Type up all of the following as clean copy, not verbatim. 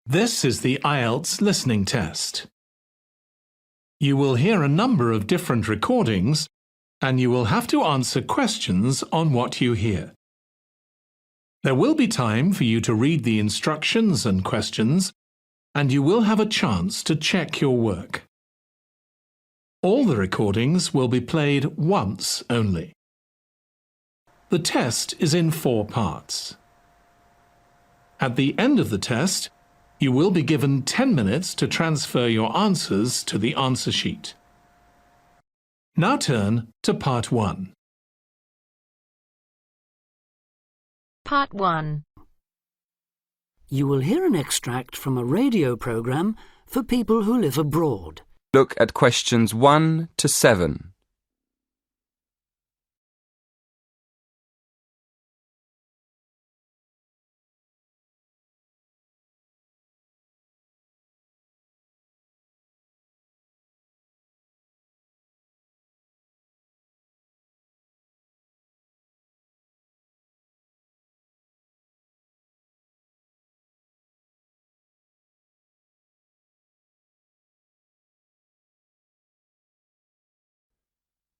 This is the IELTS listening test. You will hear a number of different recordings and you will have to answer questions on what you hear. There will be time for you to read the instructions and questions, and you will have a chance to check your work. All the recordings will be played once only. The test is in 4 parts. At the end of the test, you will be given 10 minutes to transfer your answers to the answer sheet. Now turn to Part 1. Part 1. You will hear an extract from a radio programme for people who live abroad. Look at questions 1 to 7.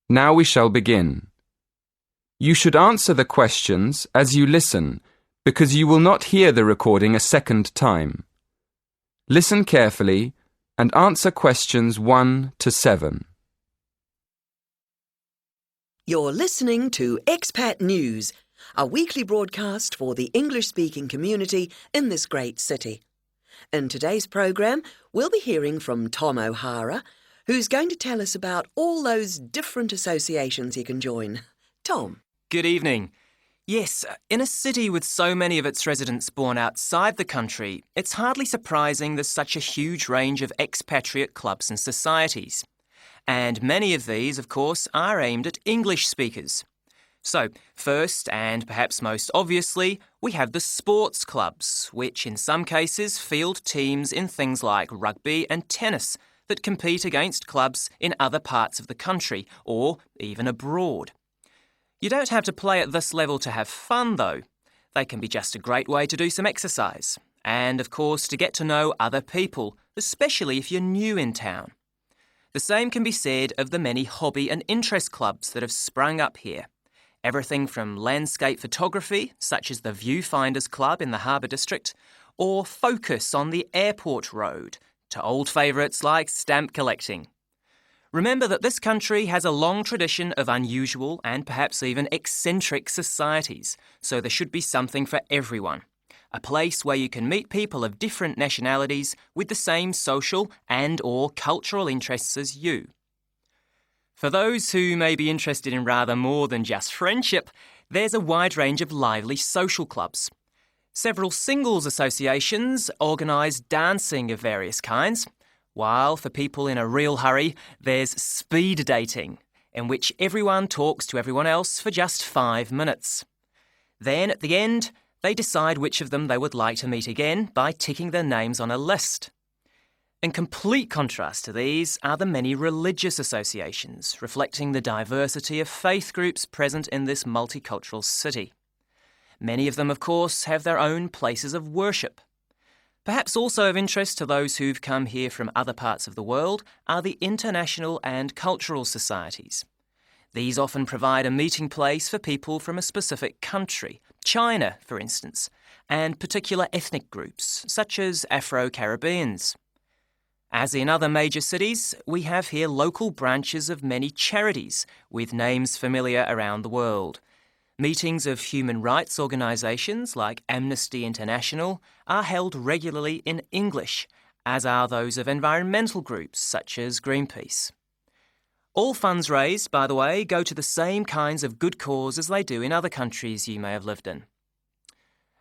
Now we shall begin. You should answer the questions as you listen, because you will not hear the recording a second time. Listen carefully and answer questions 1 to 7. You're listening to Expat News, a weekly broadcast for the English-speaking community in this great city. In today's programme, we'll be hearing from Tom O'Hara, who's going to tell us about all those different associations you can join. Tom. Good evening. Yes, in a city with so many of its residents born outside the country, it's hardly surprising there's such a huge range of expatriate clubs and societies. And many of these, of course, are aimed at English speakers. So, first and perhaps most obviously, we have the sports clubs, which in some cases field teams in things like rugby and tennis that compete against clubs in other parts of the country or even abroad. You don't have to play at this level to have fun, though. They can be just a great way to do some exercise and, of course, to get to know other people, especially if you're new in town. The same can be said of the many hobby and interest clubs that have sprung up here. Everything from landscape photography, such as the Viewfinders Club in the Harbour District, or Focus on the Airport Road, to old favourites like stamp collecting. Remember that this country has a long tradition of unusual and perhaps even eccentric societies, so there should be something for everyone. A place where you can meet people of different nationalities with the same social and/or cultural interests as you. For those who may be interested in rather more than just friendship, there's a wide range of lively social clubs. Several singles associations organise dancing of various kinds, while for people in a real hurry, there's speed dating, in which everyone talks to everyone else for just 5 minutes. Then, at the end, they decide which of them they would like to meet again by ticking their names on a list. In complete contrast to these are the many religious associations, reflecting the diversity of faith groups present in this multicultural city. Many of them, of course, have their own places of worship. Perhaps also of interest to those who've come here from other parts of the world are the international and cultural societies. These often provide a meeting place for people from a specific country, China, for instance, and particular ethnic groups, such as Afro-Caribbeans. As in other major cities, we have here local branches of many charities with names familiar around the world. Meetings of human rights organisations like Amnesty International are held regularly in English, as are those of environmental groups such as Greenpeace. All funds raised, by the way, go to the same kinds of good cause as they do in other countries you may have lived in.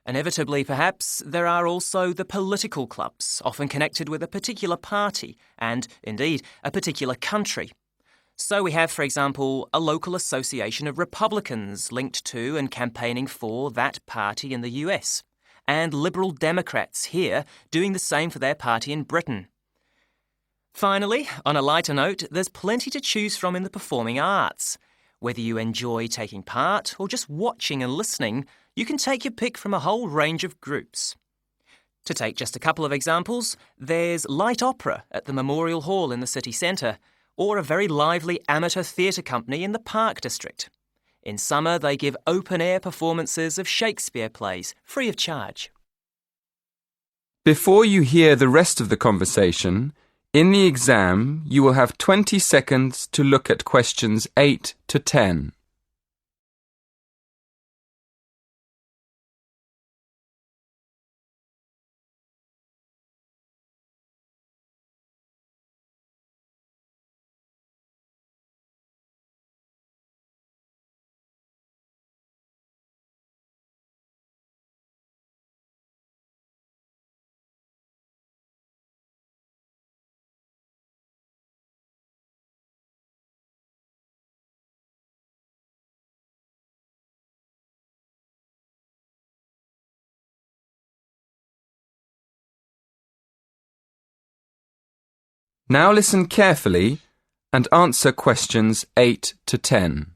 Inevitably, perhaps, there are also the political clubs, often connected with a particular party and, indeed, a particular country. So we have, for example, a local association of Republicans linked to and campaigning for that party in the US, and Liberal Democrats here doing the same for their party in Britain. Finally, on a lighter note, there's plenty to choose from in the performing arts. Whether you enjoy taking part or just watching and listening, you can take your pick from a whole range of groups. To take just a couple of examples, there's light opera at the Memorial Hall in the city centre, or a very lively amateur theatre company in the Park District. In summer, they give open-air performances of Shakespeare plays, free of charge. Before you hear the rest of the conversation, in the exam you will have 20 seconds to look at questions 8 to 10. Now listen carefully and answer questions 8 to 10.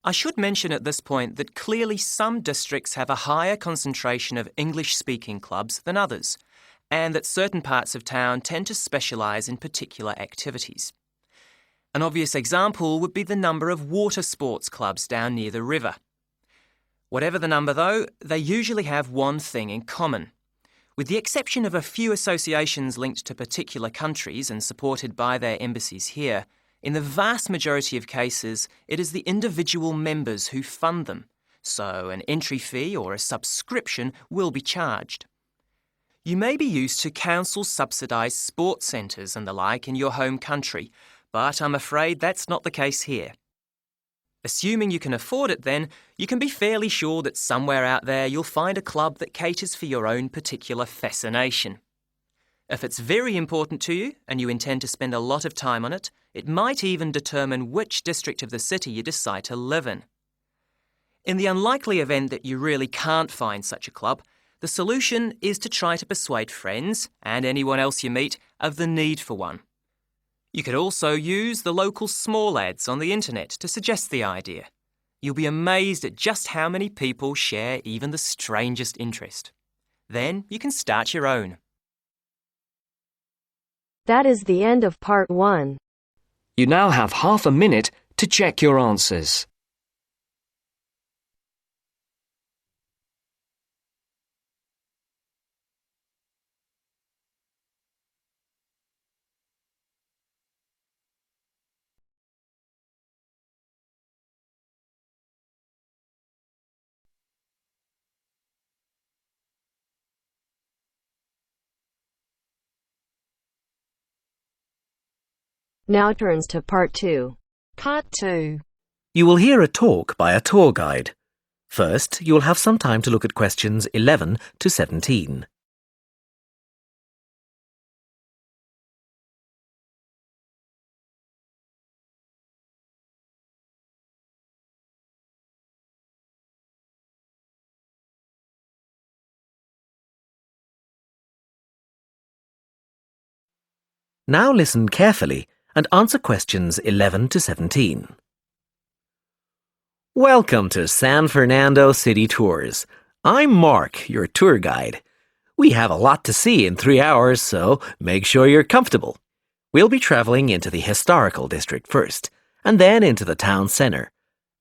I should mention at this point that clearly some districts have a higher concentration of English-speaking clubs than others, and that certain parts of town tend to specialise in particular activities. An obvious example would be the number of water sports clubs down near the river. Whatever the number though, they usually have one thing in common. With the exception of a few associations linked to particular countries and supported by their embassies here, in the vast majority of cases, it is the individual members who fund them, so an entry fee or a subscription will be charged. You may be used to council-subsidised sports centres and the like in your home country, but I'm afraid that's not the case here. Assuming you can afford it then, you can be fairly sure that somewhere out there you'll find a club that caters for your own particular fascination. If it's very important to you and you intend to spend a lot of time on it, it might even determine which district of the city you decide to live in. In the unlikely event that you really can't find such a club, the solution is to try to persuade friends and anyone else you meet of the need for one. You could also use the local small ads on the internet to suggest the idea. You'll be amazed at just how many people share even the strangest interest. Then you can start your own. That is the end of part 1. You now have half a minute to check your answers. Now turns to part 2. Part 2. You will hear a talk by a tour guide. First, you will have some time to look at questions 11 to 17. Now listen carefully and answer questions 11 to 17. Welcome to San Fernando City Tours. I'm Mark, your tour guide. We have a lot to see in 3 hours, so make sure you're comfortable. We'll be traveling into the historical district first, and then into the town center.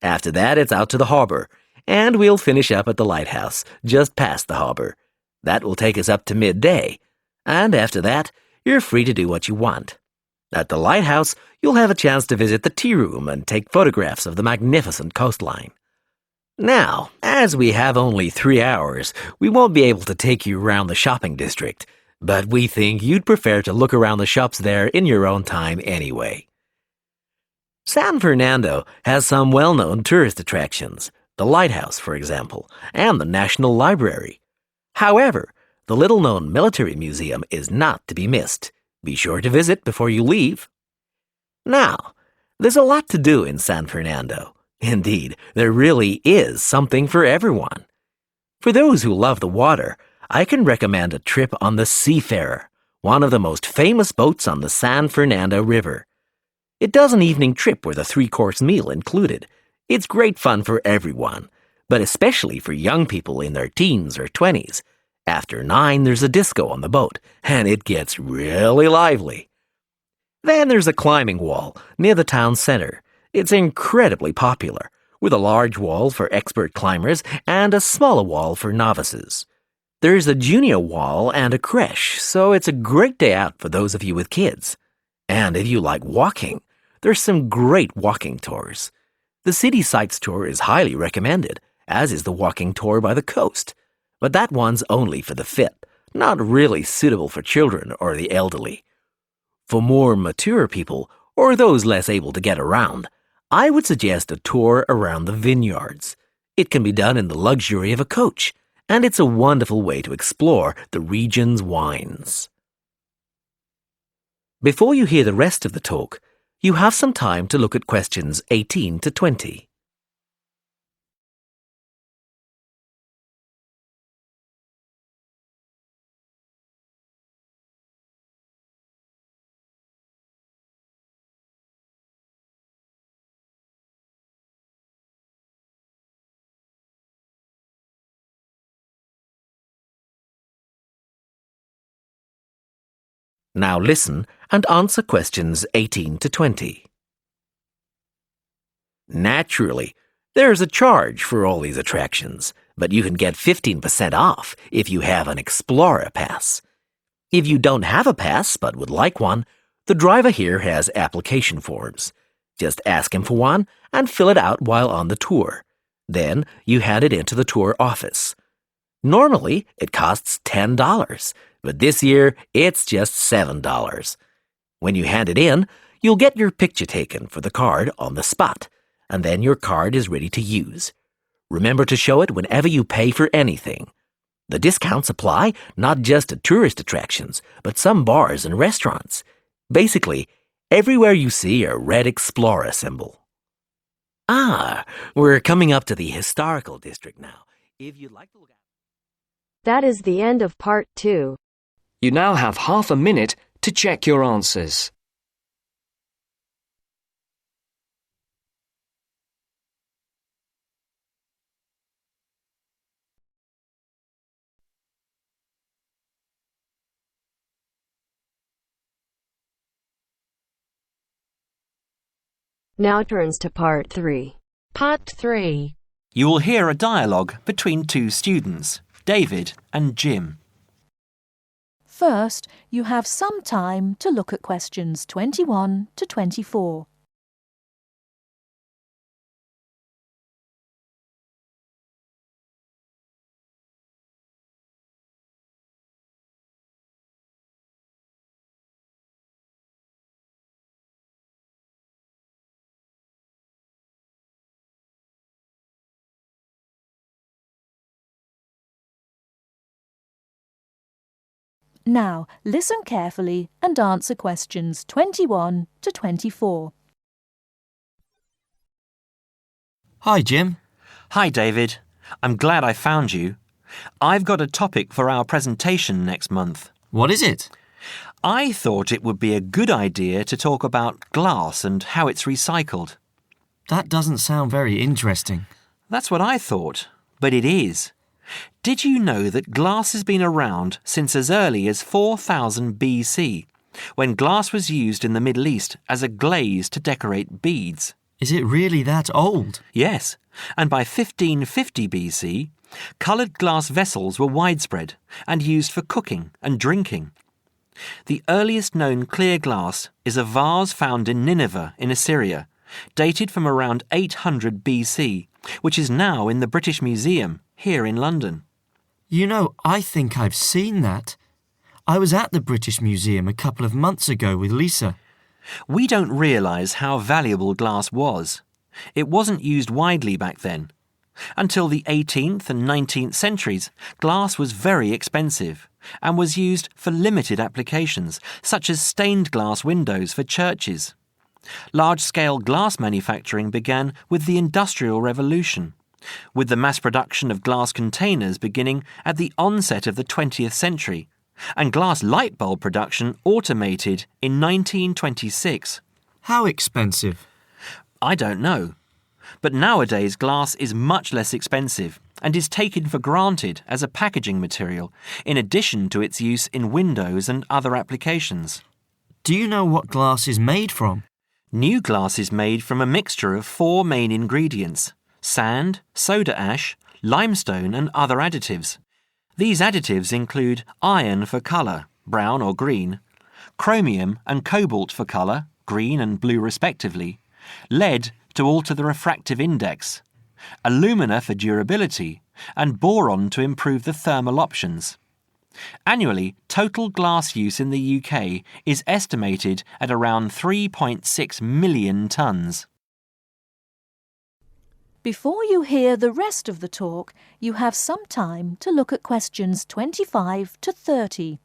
After that, it's out to the harbor, and we'll finish up at the lighthouse, just past the harbor. That will take us up to midday, and after that, you're free to do what you want. At the lighthouse, you'll have a chance to visit the tea room and take photographs of the magnificent coastline. Now, as we have only 3 hours, we won't be able to take you around the shopping district, but we think you'd prefer to look around the shops there in your own time anyway. San Fernando has some well-known tourist attractions, the lighthouse, for example, and the National Library. However, the little-known military museum is not to be missed. Be sure to visit before you leave. Now, there's a lot to do in San Fernando. Indeed, there really is something for everyone. For those who love the water, I can recommend a trip on the Seafarer, one of the most famous boats on the San Fernando River. It does an evening trip with a 3-course meal included. It's great fun for everyone, but especially for young people in their teens or 20s. After 9, there's a disco on the boat, and it gets really lively. Then there's a climbing wall near the town center. It's incredibly popular, with a large wall for expert climbers and a smaller wall for novices. There's a junior wall and a creche, so it's a great day out for those of you with kids. And if you like walking, there's some great walking tours. The City Sights tour is highly recommended, as is the walking tour by the coast. But that one's only for the fit, not really suitable for children or the elderly. For more mature people, or those less able to get around, I would suggest a tour around the vineyards. It can be done in the luxury of a coach, and it's a wonderful way to explore the region's wines. Before you hear the rest of the talk, you have some time to look at questions 18 to 20. Now listen and answer questions 18 to 20. Naturally, there's a charge for all these attractions, but you can get 15% off if you have an Explorer Pass. If you don't have a pass but would like one, the driver here has application forms. Just ask him for one and fill it out while on the tour. Then you hand it into the tour office. Normally, it costs $10, but this year it's just $7. When you hand it in, you'll get your picture taken for the card on the spot, and then your card is ready to use. Remember to show it whenever you pay for anything. The discounts apply not just to tourist attractions, but some bars and restaurants. Basically, everywhere you see a red Explorer symbol. We're coming up to the historical district now. If you'd like to look at... That is the end of part 2. You now have half a minute to check your answers. Now turns to part 3. Part 3. You will hear a dialogue between two students, David and Jim. First, you have some time to look at questions 21 to 24. Now, listen carefully and answer questions 21 to 24. Hi, Jim. Hi, David. I'm glad I found you. I've got a topic for our presentation next month. What is it? I thought it would be a good idea to talk about glass and how it's recycled. That doesn't sound very interesting. That's what I thought, but it is. Did you know that glass has been around since as early as 4000 BC, when glass was used in the Middle East as a glaze to decorate beads? Is it really that old? Yes, and by 1550 BC, coloured glass vessels were widespread and used for cooking and drinking. The earliest known clear glass is a vase found in Nineveh in Assyria, dated from around 800 BC, which is now in the British Museum here in London. You know, I think I've seen that. I was at the British Museum a couple of months ago with Lisa. We don't realise how valuable glass was. It wasn't used widely back then. Until the 18th and 19th centuries, glass was very expensive and was used for limited applications, such as stained glass windows for churches. Large-scale glass manufacturing began with the Industrial Revolution, with the mass production of glass containers beginning at the onset of the 20th century, and glass light bulb production automated in 1926. How expensive? I don't know. But nowadays glass is much less expensive, and is taken for granted as a packaging material, in addition to its use in windows and other applications. Do you know what glass is made from? New glass is made from a mixture of 4 main ingredients: sand, soda ash, limestone and other additives. These additives include iron for colour, brown or green, chromium and cobalt for colour, green and blue respectively, lead to alter the refractive index, alumina for durability, and boron to improve the thermal options. Annually, total glass use in the UK is estimated at around 3.6 million tonnes. Before you hear the rest of the talk, you have some time to look at questions 25 to 30.